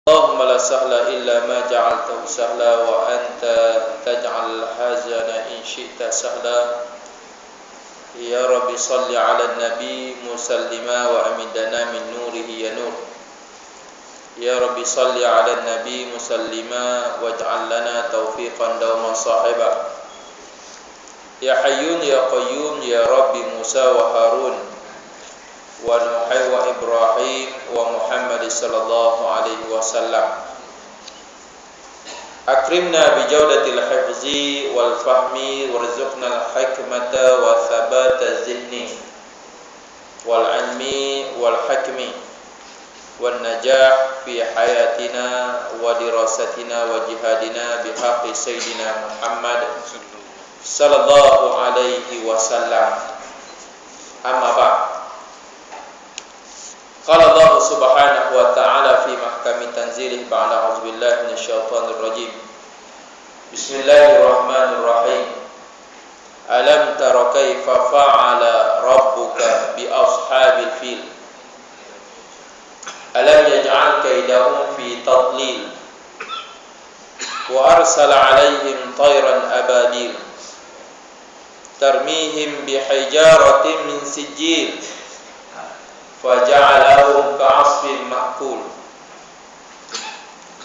اللهم لا سهل إلا ما جعلته سهلا وأنت تجعل الحزن إن شئت سهلا يا رب صل على النبي مسلما وأمدنا من نوره يا نور يا رب صل على النبي مسلما واجعل لنا توفيقا دوما صاحبا يا حي يا قيوم يا رب موسى وهارون ونوح وإبراهيم ومحمد صلى الله عليه وسلم أكرمنا بجودة الحفظ والفهم وارزقنا الحكمة وثبات الذهن والعلم والحكم والنجاح في حياتنا ودراستنا وجهادنا بحق سيدنا محمد صلى الله عليه وسلم أما بعد قال الله سبحانه وتعالى في محكم تنزيله بعد أعوذ بالله من الشيطان الرجيم بسم الله الرحمن الرحيم ألم تر كيف فعل ربك بأصحاب الفيل ألم يجعل كيدهم في تضليل وأرسل عليهم طيرا أبابيل ترميهم بحجارة من سجيل فجعلهم كعصف مأكول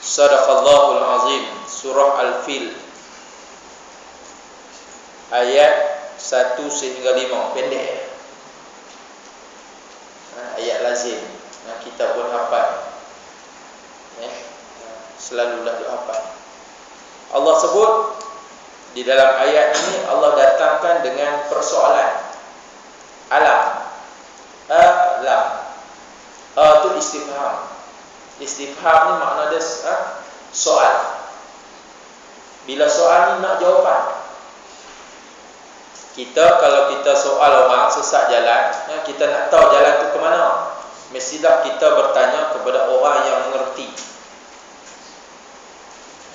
Sadaqallahul Azim. Surah Al-Fil ayat 1 sehingga 5, pendek. Ayat lazim. Kita pun hafal. Selalulah hafal. Allah sebut di dalam ayat ini, Allah datangkan dengan persoalan. Alam. Alam. Itu istifham. Istifham ni makna dia soal. Bila soal ni nak jawapan. Kalau kita soal orang sesat jalan, kita nak tahu jalan tu ke mana, mestilah kita bertanya kepada orang yang mengerti,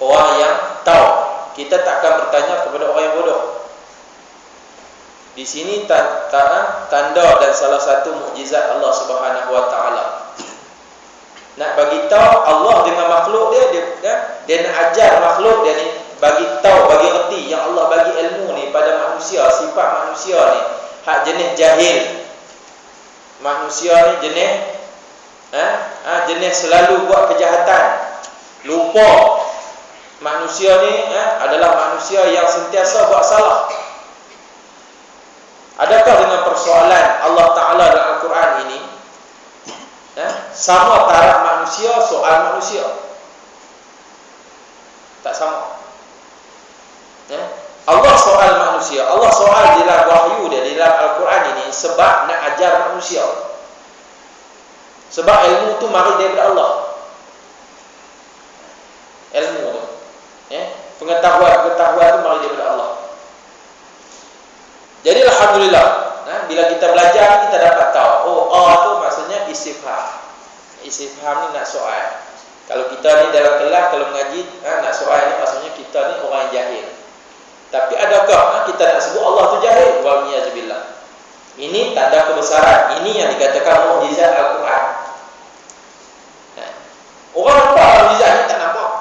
orang yang tahu. Kita takkan bertanya kepada orang yang bodoh. Di sini tanda dan salah satu mukjizat Allah Subhanahu wa taala. Nak bagi tahu Allah dengan makhluk dia nak ajar makhluk dia ni, bagi tahu, bagi reti yang Allah bagi ilmu ni pada manusia, sifat manusia ni hak jenis jahil. Manusia ni jenis selalu buat kejahatan, lupa. Manusia ni adalah manusia yang sentiasa buat salah. Adakah dengan persoalan Allah Ta'ala dalam Al-Quran ini sama taraf manusia, soal manusia? Tak sama. Allah soal manusia, Allah soal di dalam wahyu dia, di dalam Al-Quran ini sebab nak ajar manusia. Sebab ilmu tu mari daripada Allah. Ilmu tu, pengetahuan tu mari daripada Allah. Jadi alhamdulillah, bila kita belajar kita dapat tahu, tu maksudnya istifham. Istifham ni nak soal. Kalau kita ni dalam kelas, kalau mengaji, nak soal ni maksudnya kita ni orang yang jahil. Tapi adakah kita nak sebut Allah tu jahil? Wal niyazubillah. Ini tanda kebesaran. Ini yang dikatakan mukjizat Al-Quran. Orang nampak mukjizat ni tak nampak.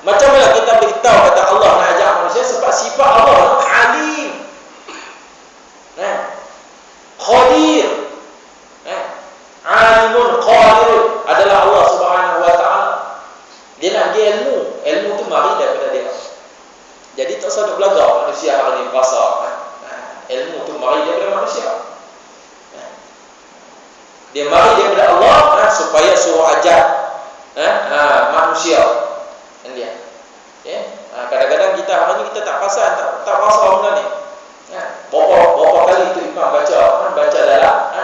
Macam mana kita beritahu kata Allah nak ajar manusia? Sebab sifat Allah alim, Qadir. Alimun Qadir adalah Allah Subhanahu wa taala. Dia nak bagi ilmu. Ilmu tu mari daripada dia. Jadi tak usah belajar manusia hari ni berasa. Ilmu tu mari daripada manusia. Dia mari daripada Allah supaya suruh ajar manusia. Dia. Kadang-kadang kita hari ni kita tak pasal, tak rasa benda ni. Berapa kali itu imam baca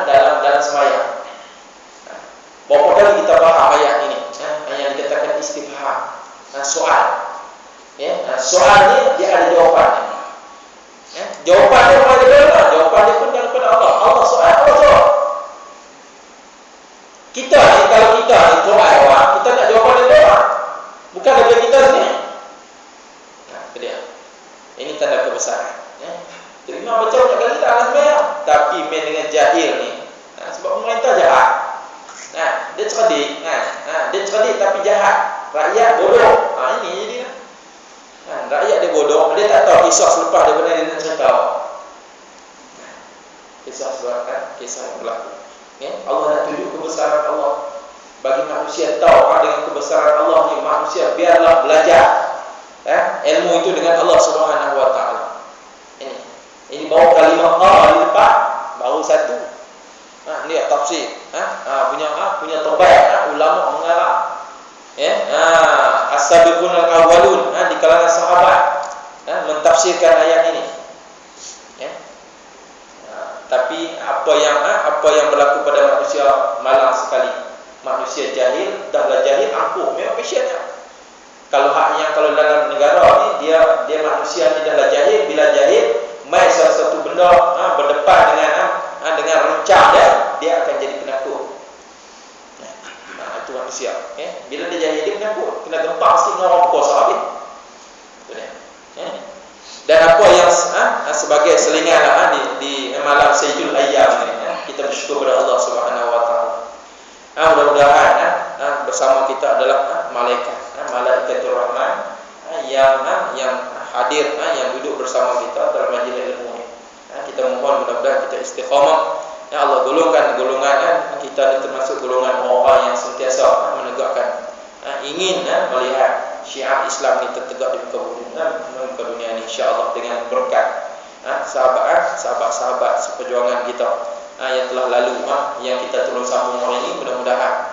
dalam sembahyang. Berapa kali kita faham ayat ini, yang dikatakan istifham, soal. Soal ni dia ada jawapan. Jawapan dia bukan daripada Allah, jawapan dia pun daripada Allah. Allah soal, Allah jawab. Kita ni, kalau kita ni soal orang, kita nak jawapan daripada orang, bukan daripada kita sendiri. Itu dia. Ini tanda kebesaran. Jadi memang baca banyak kali tak akan sembahyang, tapi main dengan jahil ni, sebab pemerintah jahat. Dia cerdik, dia cerdik tapi jahat, rakyat bodoh. Ini jadi rakyat dia bodoh, dia tak tahu kisah selepas daripada dia nak cerita. Kisah selepas kisah yang berlaku. Allah nak tunjuk kebesaran Allah bagi manusia tahu dengan kebesaran Allah ni, manusia biarlah belajar ilmu itu dengan Allah Subhanahu wa taala. Ini baru kalimah Allah di depan, baru satu. Ni tafsir. Punya terbaik ulama mengarang. As-sabiqun al-awwalun di kalangan sahabat mentafsirkan ayat ini. Tapi apa yang berlaku pada manusia malang sekali. Manusia jahil, dahlah jahil ampuh, memang passionnya. Kalau dalam negara ni dia manusia ni dahlah jahil, bila jahil mai sesuatu benda berdepan dengan rencang dia akan jadi penakut. Itu manusia. Bila dia jahil dia penakut, kena gempak mesti dengan orang kuasa habis. Dan apa yang sebagai selingan di malam Sayyidul Ayyam ni, kita bersyukur kepada Allah Subhanahu wa taala. Mudah-mudahan bersama kita adalah malaikatur rahman yang hadir, yang duduk bersama kita dalam majlis ilmu ini. Kita mohon mudah-mudahan kita istiqamah. Ya Allah, golongan kita termasuk golongan orang yang sentiasa menegakkan, ingin melihat syiar Islam ini tertegak di muka dunia ini, insya-Allah, dengan berkat sahabat-sahabat seperjuangan kita yang telah lalu, yang kita terus sambung hari ini. Mudah-mudahan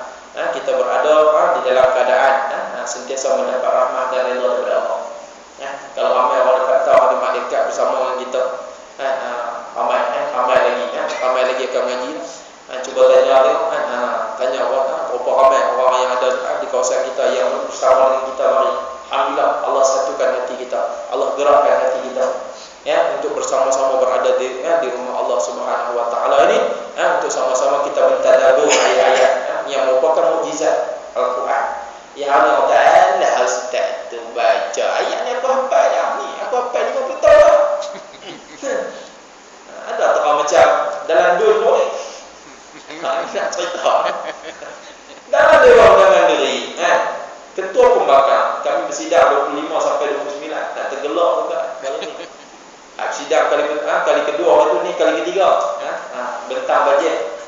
kita berada di dalam keadaan sentiasa mendapat rahmat dan redha daripada Allah. Kalau ramai orang dapat tahu ada malaikat bersama dengan kita, ramai lagi akan mengaji. Cuba tanya berapa ramai orang yang ada di kawasan kita yang bersama dengan kita mari. Alhamdulillah, Allah satukan hati kita, Allah gerakkan hati kita untuk bersama-sama berada di rumah Allah Subhanahu wa taala ini, untuk sama-sama kita mentadabbur ayat-ayat yang merupakan mukjizat Al-Quran. Ya Allah Ta'ala, ustaz tu baca ayat ni aku hafal dah ni, aku hafal 50 tahun. Ada tak macam dalam dunia ni? Nak cerita. Dalam dewan dengan diri, ketua pembakar kami bersidang 25 sampai 29, tak tergelak juga malam ni. Sidang kali kedua tu ni kali ketiga. Bentang bajet.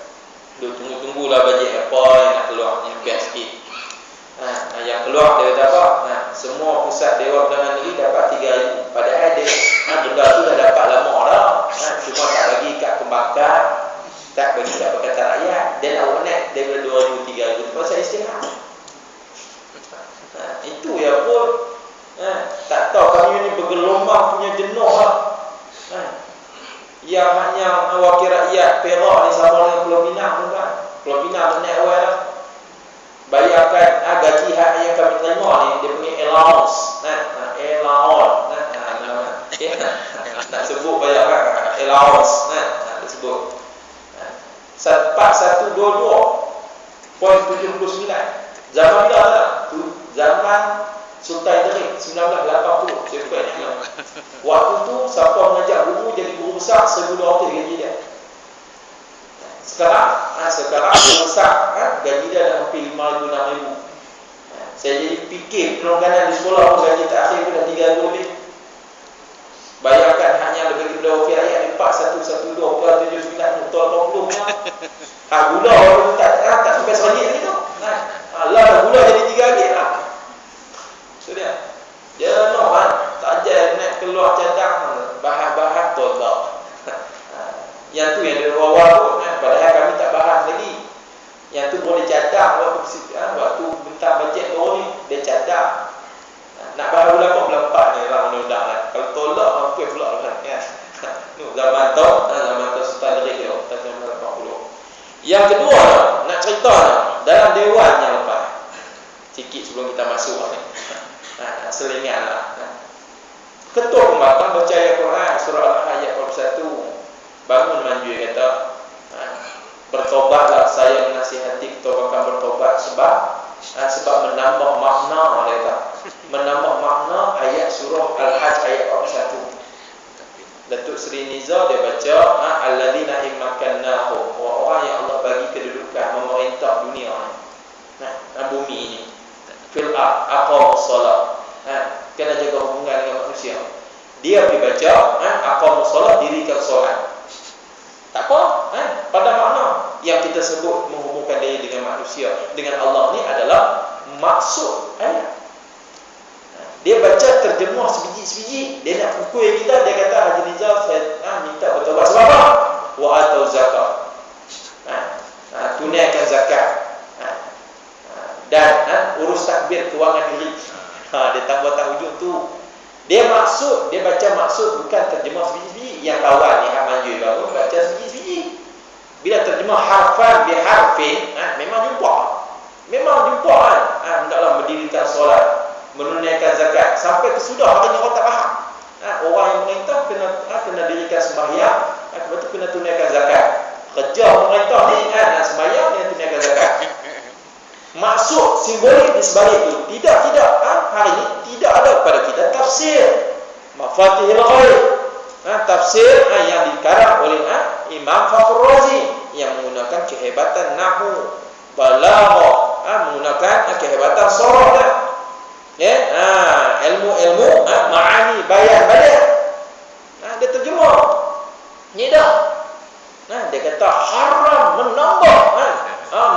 Tunggulah bajet apa yang nak keluar, yang best sikit. Yang keluar dia dapat semua pusat dewan undangan negeri dapat 3,000. Padahal dia benda tu dah dapat lama dah. Cuma tak bagi kat pembakar, tak bagi kat Pakatan Rakyat. Dia nak naik daripada 2,000 3,000 pasal istirahat. Itu ya pun tak tahu kami ni bergelombang punya jenuh lah. Yang hanya wakil rakyat Perak ni sama dengan Pulau Pinang pun kan. Pulau Pinang naik awal lah. Bayangkan gaji hak yang kami terima ni, dia punya allowance. Allowance. Nak sebut bayangkan allowance. Nak sebut 4122.79. Zaman bila tak? Zaman Sultan Idris 1980. Saya ingat. Waktu tu siapa mengajar guru jadi guru besar 1,200 gaji dia. Sekarang guru besar gaji dia dah hampir 5,000 6,000. Saya jadi fikir penongganan di sekolah pun gaji terakhir pun dah 3,000 lebih. Bayangkan hanya lebih daripada wakil rakyat 4112.79 nya. Gula orang tak sampai RM1 ni tu. Allah gula jadi 3 ringgit lah. Tu dia. Dia tak ajar nak keluar cadang bahas-bahas tolak. Yang tu yang dia awal tu, padahal kami tak bahas lagi. Yang tu boleh cadang waktu bentang bajet tu ni, dia cadang. Nak bahas bulan 4 ni orang undang kan. Kalau tolak apa pula kan. Zaman tu Sultan Idris dia tahun 1940. Yang kedua nak cerita dalam dewan yang lepas. Sikit sebelum kita masuk ni. Selingan lah. Ketua pembakar baca ayat Quran surah Al-Ayat 41. Bangun manjur kata, bertobatlah, saya menasihati ketua pembakar bertobat sebab menambah makna mereka. Menambah makna ayat surah Al-Hajj ayat 41. Datuk Seri Niza dia baca alladzina immakannahum, orang yang Allah bagi kedudukan memerintah dunia ni. Bumi ni. fil aqamus solat. Kena jaga hubungan dengan manusia. Dia pergi baca, aqamus solat, dirikan solat. Tak apa, pada makna yang kita sebut menghubungkan dia dengan manusia, dengan Allah ni adalah maksud ayat. Dia baca terjemah sebiji-sebiji, dia nak pukul kita, dia kata Haji Nizam saya minta bertaubat sebab apa? Wa atau zakat. Tunaikan zakat. Dan urus takbir kewangan diri. Dia tambah hujung tu. Dia maksud, dia baca maksud bukan terjemah sebiji-sebiji. Yang kawan ni Manjui baru baca sebiji-sebiji. Bila terjemah harfan biharfin, memang jumpa. Memang jumpa kan. Hendaklah mendirikan solat, menunaikan zakat. Sampai kesudah hari ni orang tak faham. Orang yang memerintah kena dirikan sembahyang, lepas tu kena tunaikan zakat. Kerja pemerintah ni nak sembahyang, kena tunaikan zakat. Maksud simbolik di sebalik itu tidak hari ini tidak ada pada kita tafsir Mafatihul Ghaib, tafsir yang dikarang oleh Imam Fakhrul Razi yang menggunakan kehebatan nahwu, balaghah, menggunakan kehebatan soroh, ilmu ma'ani, bayan balik. Dia terjemah ni dah. Dia kata haram menambah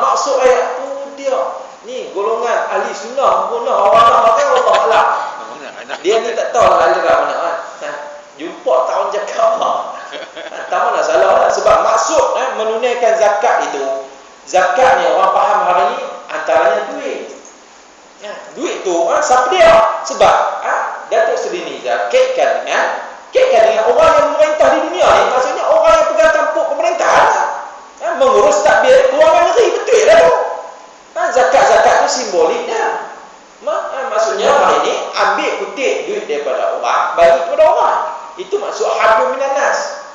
maksud ayat tu. Dia ni golongan ahli sunnah guna awal-awal Allah Allah. Dia ni tak tahu aliran mana jumpa tahun cakap apa. Tak mana salah sebab maksud menunaikan zakat itu. Zakat ni orang faham hari ni antaranya duit. Duit tu siapa dia? Sebab Datuk Seri Nizam kaitkan dengan orang yang memerintah di dunia ni, maksudnya orang yang pegang tampuk pemerintahan, mengurus takbir kewangan negeri, betul lah tu. Zakat-zakat tu simboliknya. Maksudnya hari ni ambil kutip duit daripada orang, bagi kepada orang. Itu maksud hadun minan nas.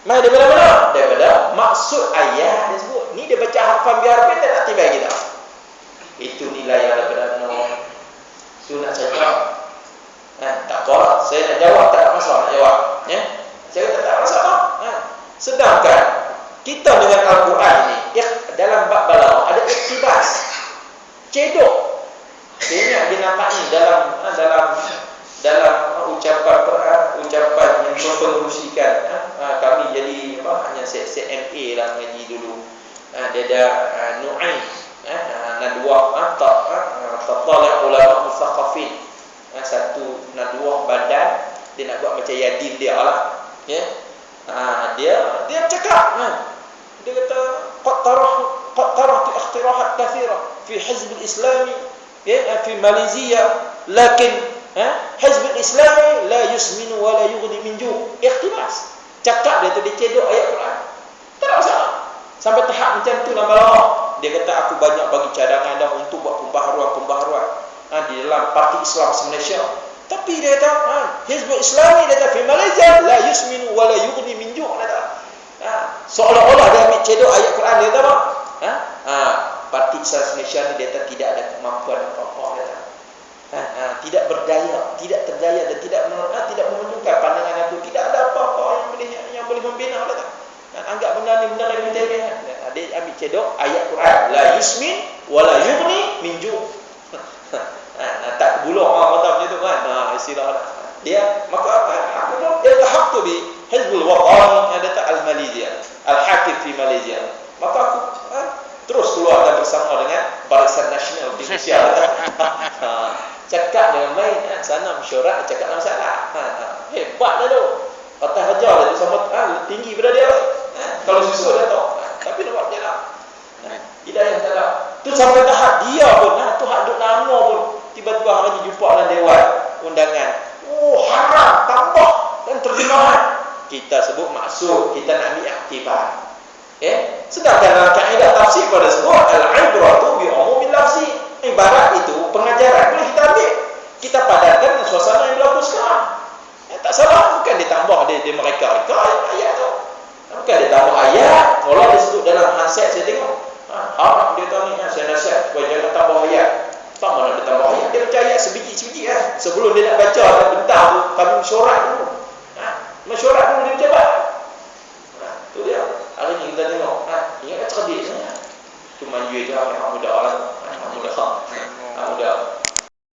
Mai daripada mana? Daripada maksud ayat dia sebut. Ni dia baca harfan biharfin tak nak tiba kita. Itu nilai yang daripada no. So nak cakap tak apa, saya nak jawab tak ada masalah nak jawab. Saya kata tak ada masalah. Sedangkan kita dengan Al-Quran ni dalam bab balaghah ada iktibas, cedok. Dia ingat dia nampak ni dalam ucapan yang mempengerusikan kami jadi hanya set MA lah ngaji dulu. Dia ada Nu'aim nadwah tatala ulama muthaqafin, satu nadwah badan dia nak buat macam yadim dia lah. Dia bercakap dia kata qad tarahtu ikhtirahat kathira fi hizb al-islami fi Malaysia, lakin hizb al-islami la yusminu wa la yughni min ju'. Ikhtimas cakap dia tu dicedok ayat Quran, tak ada masalah. Sampai tahap macam tu lama-lama dia kata aku banyak bagi cadangan dah untuk buat pembaharuan di dalam parti Islam Malaysia. Tapi dia kata Hizbul Islami dia kata di Malaysia la yusminu wa la yughni min ju'. Seolah-olah dia ambil cedok ayat Quran dia kata apa? Parti Islam Malaysia ni dia kata tidak ada kemampuan apa-apa dia kata. Tidak berdaya, tidak terdaya dan tidak menunjukkan pandangan aku, tidak ada apa-apa yang boleh membina dia kata. Anggap benda ni benar Ibn Taimiyah. Dia ambil cedok ayat Quran la yusmin wa la yughni min ju'. Tak buluk orang kata macam tu kan. Istilah dia maka aku dia tahap tu di Hizbul Watan ada Al-Malaysia, Al-Hakim fi Malaysia. Maka aku terus keluar dan bersama dengan Barisan Nasional di Malaysia. Cakap dengan main sana mesyuarat cakap dalam masalah. Hebat dah tu. Kata hajar dia tu sama tinggi pada dia. Kalau susul dia tahu. Tapi nampak dia lah. Hidayah tak ada. Tu sampai tahap dia pun tu hak duk lama pun tiba-tiba hari ni jumpa dalam dewan undangan. Haram tambah dan terjemahan. Kita sebut maksud, kita nak ambil iktibar. Sedangkan dalam kaedah tafsir pada sebut al-ibratu bi umumil lafzi. Ibarat itu pengajaran boleh kita ambil. Kita padankan dengan suasana yang berlaku sekarang. Tak salah, bukan ditambah dia mereka ayat tu. Bukan ditambah ayat. Kalau disebut dalam handset saya tengok. Dia tahu ni saya nasihat supaya jangan tambah ayat. Tak mana dia tambah ayat. Dia baca ayat sebiji-sebiji sebelum dia nak baca bentar tu kami mesyuarat dulu. Mesyuarat dulu dia berjabat. Tu dia. Hari ni kita tengok. Ingat cerdik. Tu manjui dia orang muda lah. Muda.